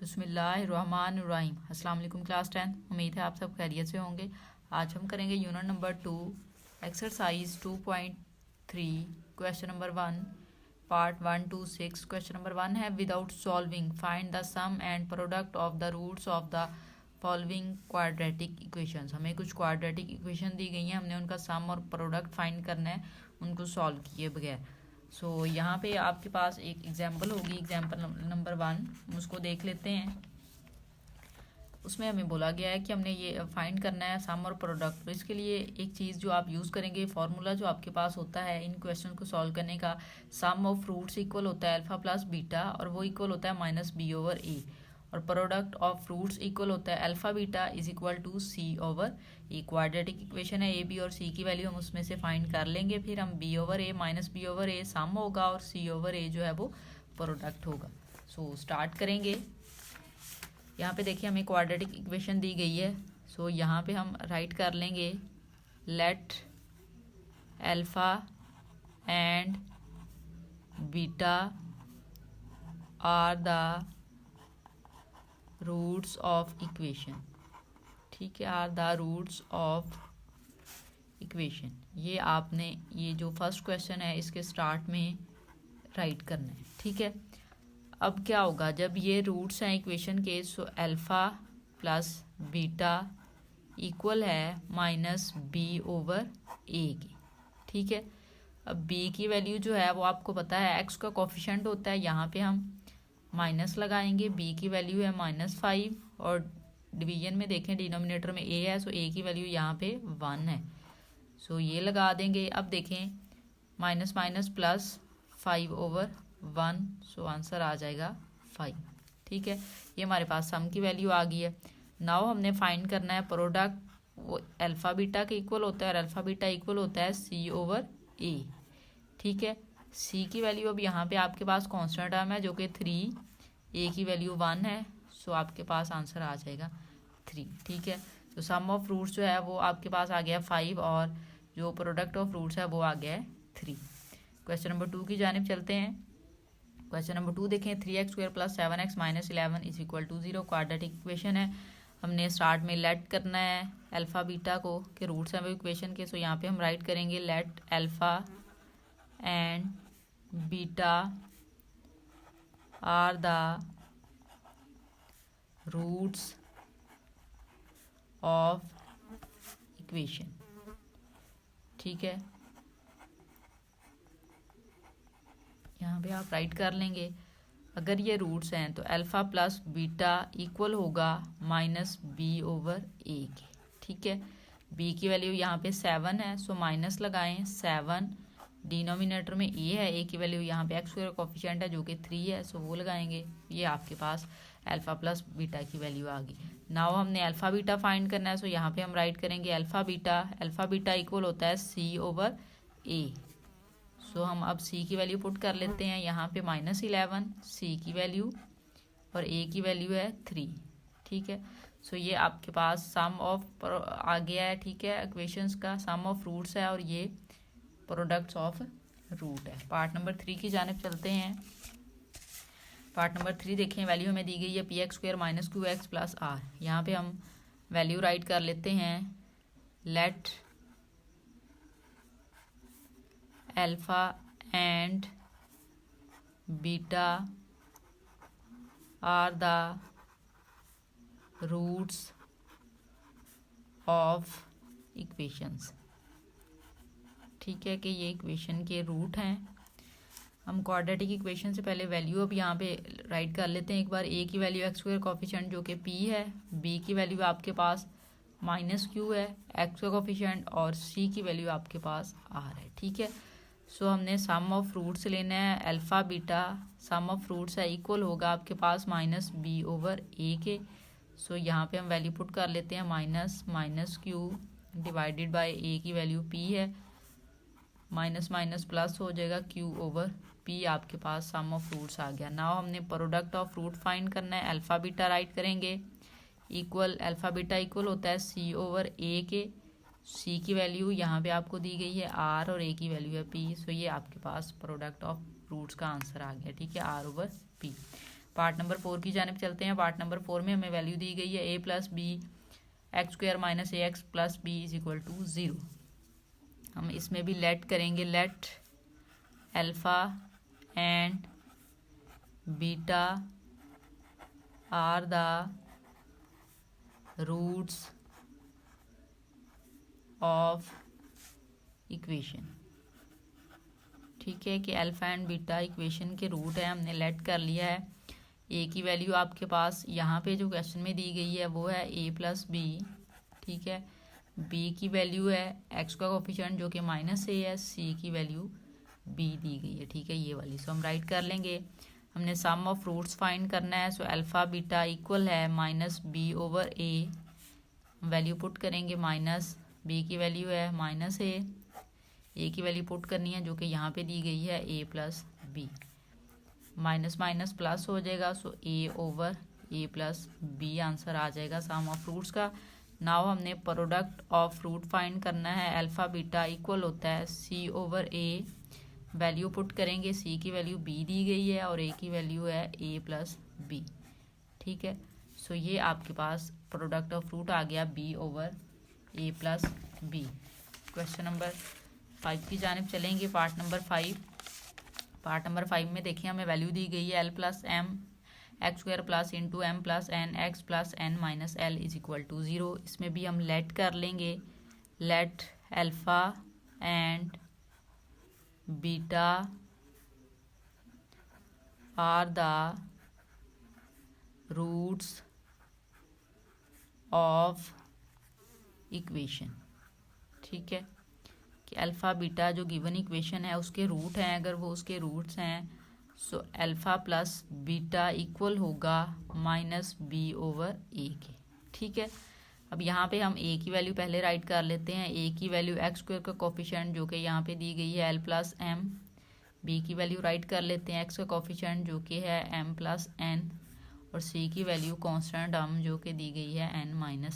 बिस्मिल्लाहिर्रहमानिर्रहीम। अस्सलाम वालेकुम क्लास 10। उम्मीद है आप सब खैरियत से होंगे। आज हम करेंगे unit number 2 exercise 2.3 question number 1 part 1 to 6। Question number 1 है without solving find the sum and product of the roots of the following quadratic equations. हमें कुछ क्वाड्रेटिक इक्वेशन दी गई हैं, हमने उनका सम और प्रोडक्ट फाइंड करना है उनको सॉल्व किए बगैर। यहाँ पे आपके पास एक एग्जाम्पल होगी, एग्जाम्पल नंबर 1 उसको देख लेते हैं। उसमें हमें बोला गया है कि हमने ये फाइंड करना है सम और प्रोडक्ट। तो इसके लिए एक चीज़ जो आप यूज़ करेंगे, फार्मूला जो आपके पास होता है इन क्वेश्चन को सॉल्व करने का, सम ऑफ फ्रूट्स इक्वल होता है अल्फा प्लस बीटा और वो इक्वल होता है माइनस बी ओवर ए, और प्रोडक्ट ऑफ फ्रूट्स इक्वल होता है alpha beta is equal to c over a. Quadratic equation है, ए बी और सी की वैल्यू हम उसमें से फाइंड कर लेंगे, फिर हम बी ओवर ए माइनस बी ओवर ए सम होगा और सी ओवर ए जो है वो प्रोडक्ट होगा। स्टार्ट करेंगे। यहाँ पे देखिए हमें क्वाड्रेटिक इक्वेशन दी गई है। यहाँ पे हम राइट कर लेंगे let alpha and beta are the roots of equation. ठीक है, are the roots of equation. ये आपने ये जो फर्स्ट क्वेश्चन है इसके स्टार्ट में राइट करना है। ठीक है, अब क्या होगा जब ये रूट्स हैं इक्वेशन के, अल्फा प्लस बीटा इक्वल है माइनस बी ओवर ए की। ठीक है, अब बी की वैल्यू जो है वो आपको पता है एक्स का कोफिशिएंट होता है, यहाँ पे हम माइनस लगाएंगे। बी की वैल्यू है -5 और डिवीजन में देखें डिनोमिनेटर में ए है, ए की वैल्यू यहाँ पे 1 है। ये लगा देंगे। अब देखें minus minus plus 5 over 1, answer आ जाएगा 5। ठीक है, ये हमारे पास सम की वैल्यू आ गई है। नाउ हमने फाइंड करना है प्रोडक्ट, वो अल्फा बीटा के इक्वल होता है और अल्फा बीटा इक्वल होता है सी ओवर ए। ठीक है, सी की वैल्यू अब यहाँ पे आपके पास कांस्टेंट टर्म है जो कि 3, ए की वैल्यू 1 है, आपके पास आंसर आ जाएगा 3। ठीक है, तो सम ऑफ फ्रूट्स जो है वो आपके पास आ गया 5 और जो प्रोडक्ट ऑफ फ्रूट्स है वो आ गया है 3। क्वेश्चन नंबर 2 की जानिब चलते हैं। क्वेश्चन नंबर 2 देखें 3x² + 7x - 11 is equal to 0। Quadratic equation है, हमने स्टार्ट में लेट करना है अल्फा बीटा को के रूट्स हैं वो इक्वेशन के। यहाँ पे हम राइट करेंगे let alpha and beta are the roots of equation. ठीक है, यहाँ पे आप राइट कर लेंगे। अगर ये रूट्स हैं तो अल्फा प्लस बीटा इक्वल होगा माइनस बी ओवर ए के। ठीक है, बी की वैल्यू यहाँ पे 7 है, माइनस लगाएं 7, डिनोमिनेटर में ए है, ए की वैल्यू यहाँ पे एक्स का कोफिशिएंट है जो कि 3 है, वो लगाएंगे। ये आपके पास अल्फा प्लस बीटा की वैल्यू आ गई। नाउ हमने अल्फा बीटा फाइंड करना है, यहाँ पे हम राइट करेंगे अल्फा बीटा इक्वल होता है सी ओवर ए। हम अब सी की वैल्यू पुट कर लेते हैं यहाँ पे -11 सी की वैल्यू और ए की वैल्यू है 3। ठीक है, ये आपके पास सम ऑफ आ गया है। ठीक है, इक्वेशंस का सम ऑफ रूट्स है और ये प्रोडक्ट्स ऑफ रूट है। पार्ट नंबर 3 की जानिब चलते हैं। पार्ट नंबर 3 देखें, वैल्यू हमें दी गई है px² - qx + r। यहाँ पे हम वैल्यू राइट कर लेते हैं let alpha and beta are the roots of equations. ठीक है, कि ये इक्वेशन के रूट हैं। हम क्वाड्रेटिक इक्वेशन से पहले वैल्यू अब यहाँ पे राइट कर लेते हैं एक बार। ए की वैल्यू x² कोफिशिएंट जो कि p है, b की वैल्यू आपके पास -q है x का कोफिशिएंट, और c की वैल्यू आपके पास r है। ठीक है, हमने सम ऑफ फ्रूट्स लेना है alpha beta, sum of roots है इक्वल होगा आपके पास माइनस बी ओवर ए के। यहाँ पे हम वैल्यू पुट कर लेते हैं minus q divided by a की वैल्यू p है, माइनस माइनस प्लस हो जाएगा q ओवर p, आपके पास सम ऑफ फ्रूट्स आ गया। नाउ हमने प्रोडक्ट ऑफ फ्रूट फाइंड करना है। अल्फा बीटा राइट करेंगे इक्वल, अल्फा बीटा इक्वल होता है c ओवर a के। सी की वैल्यू यहाँ पे आपको दी गई है आर और ए की वैल्यू है पी। ये आपके पास प्रोडक्ट ऑफ रूट्स का आंसर आ गया। ठीक है, r over p. Part number 4 की जानिब चलते हैं। पार्ट नंबर 4 में हमें वैल्यू दी गई है a+b x² - ax + b = 0। हम इसमें भी लेट करेंगे, let alpha and beta are the roots of equation. ठीक है कि अल्फ़ा एंड बीटा इक्वेशन के रूट है, हमने लेट कर लिया है। ए की वैल्यू आपके पास यहाँ पे जो क्वेश्चन में दी गई है वो है a+b। ठीक है, b की वैल्यू है x का कोफिशिएंट जो कि -a है, c की वैल्यू b दी गई है। ठीक है, ये वाली सो हम राइट कर लेंगे। हमने सम ऑफ रूट्स फाइंड करना है। सो अल्फ़ा बीटा इक्वल है -b/a। वैल्यू पुट करेंगे, -b की वैल्यू है -a, ए की वैल्यू पुट करनी है जो कि यहाँ पे दी गई है a+b। माइनस माइनस प्लस हो जाएगा, सो a/a+b आंसर आ जाएगा सम ऑफ रूट्स का। नाउ हमने प्रोडक्ट ऑफ रूट फाइंड करना है। अल्फ़ा बीटा इक्वल होता है c/a। वैल्यू पुट करेंगे, c की वैल्यू b दी गई है और a की वैल्यू है a+b। ठीक है, सो ये आपके पास प्रोडक्ट ऑफ रूट आ गया b/a+b। क्वेश्चन नंबर 5 की जानिब चलेंगे। Part number 5। पार्ट नंबर 5 में देखिए हमें वैल्यू दी गई है l+m x² + m + n x + n - l = 0। इसमें भी हम लेट कर लेंगे, let alpha and beta are the roots of equation. ठीक है कि अल्फ़ा बीटा जो गिवन इक्वेशन है उसके रूट हैं, अगर वो उसके रूट्स हैं so alpha plus beta equal होगा -b/a के। ठीक है, अब यहाँ पे हम a की वैल्यू पहले राइट कर लेते हैं। a की वैल्यू x² का कोफिशिएंट जो कि यहाँ पे दी गई है l+m। b की वैल्यू राइट कर लेते हैं x का कोफिशिएंट जो कि है m+n, और c की वैल्यू कांस्टेंट m जो कि दी गई है n-l।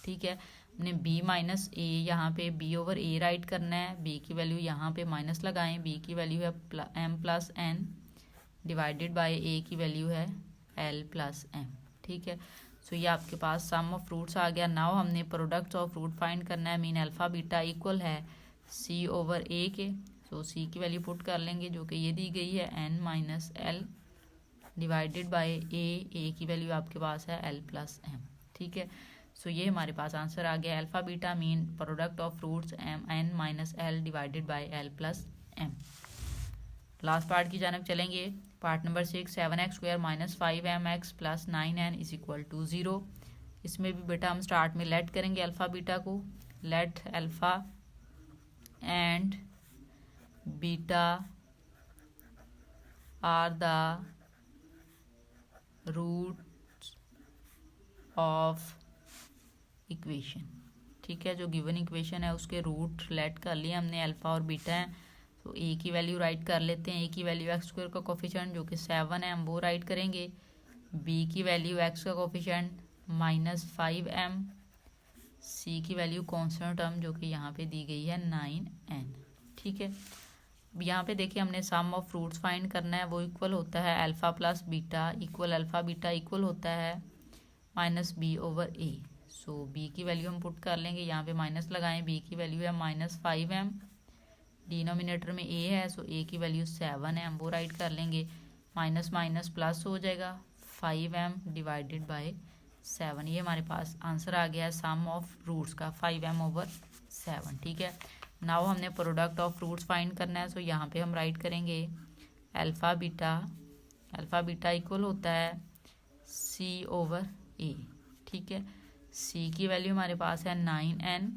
ठीक है, हमने b-a यहाँ पे b/a राइट करना है। b की वैल्यू यहाँ पे माइनस लगाएं, b की वैल्यू है m+n डिवाइडेड बाय a की वैल्यू है l+m। ठीक है, सो ये आपके पास सम ऑफ रूट्स आ गया। नाउ हमने प्रोडक्ट ऑफ रूट फाइंड करना है। मीन अल्फ़ा बीटा इक्वल है c/a के। सो c की वैल्यू पुट कर लेंगे जो कि ये दी गई है n-l डिवाइडेड बाय a की वैल्यू आपके पास है l+m। ठीक है, सो ये हमारे पास आंसर आ गया alpha beta mean product of roots n-l divided by l+m। Last part की जानब चलेंगे। Part number 6 7x² - 5mx + 9n = 0। इसमें भी बेटा हम स्टार्ट में लेट करेंगे अल्फ़ा बीटा को। Let alpha and beta are the roots of equation. ठीक है, जो गिवन इक्वेशन है उसके रूट लेट कर लिए हमने, अल्फ़ा और बीटा है। तो a की वैल्यू राइट कर लेते हैं। a की वैल्यू x² का कोफिशिएंट जो कि 7 है हम वो राइट करेंगे। b की वैल्यू x का कोफिशिएंट -5m, c की वैल्यू कांस्टेंट टर्म जो कि यहाँ पे दी गई है 9n। ठीक है, यहाँ पे देखिए हमने सम ऑफ रूट्स फाइंड करना है। वो इक्वल होता है alpha plus beta equal alpha beta equal होता है -b/a। सो b की वैल्यू हम पुट कर लेंगे, यहाँ पे माइनस लगाएं। b की वैल्यू है -5m, डिनोमिनेटर में a है सो a की वैल्यू 7 है हम वो राइट कर लेंगे। माइनस माइनस प्लस हो जाएगा 5m डिवाइडेड बाय 7। ये हमारे पास आंसर आ गया है सम ऑफ रूट्स का 5m/7। ठीक है, नाउ हमने प्रोडक्ट ऑफ रूट्स फाइंड करना है। सो यहाँ पे हम राइट करेंगे अल्फ़ा बीटा इक्वल होता है c/a। ठीक है, c की वैल्यू हमारे पास है 9n,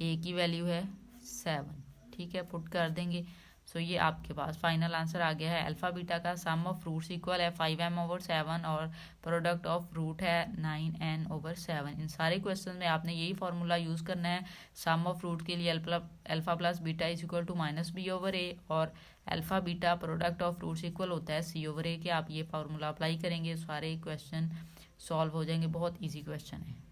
a की वैल्यू है 7। ठीक है, पुट कर देंगे। सो ये आपके पास फाइनल आंसर आ गया है अल्फ़ा बीटा का सम ऑफ रूट्स इक्वल है 5m/7 और प्रोडक्ट ऑफ रूट है 9n/7। इन सारे क्वेश्चन में आपने यही फार्मूला यूज़ करना है। सम ऑफ रूट के लिए alpha plus beta equal to -b/a और alpha beta product of roots equal होता है c/a के। आप ये फार्मूला अप्लाई करेंगे, सारे क्वेश्चन सॉल्व हो जाएंगे। बहुत ईजी क्वेश्चन है।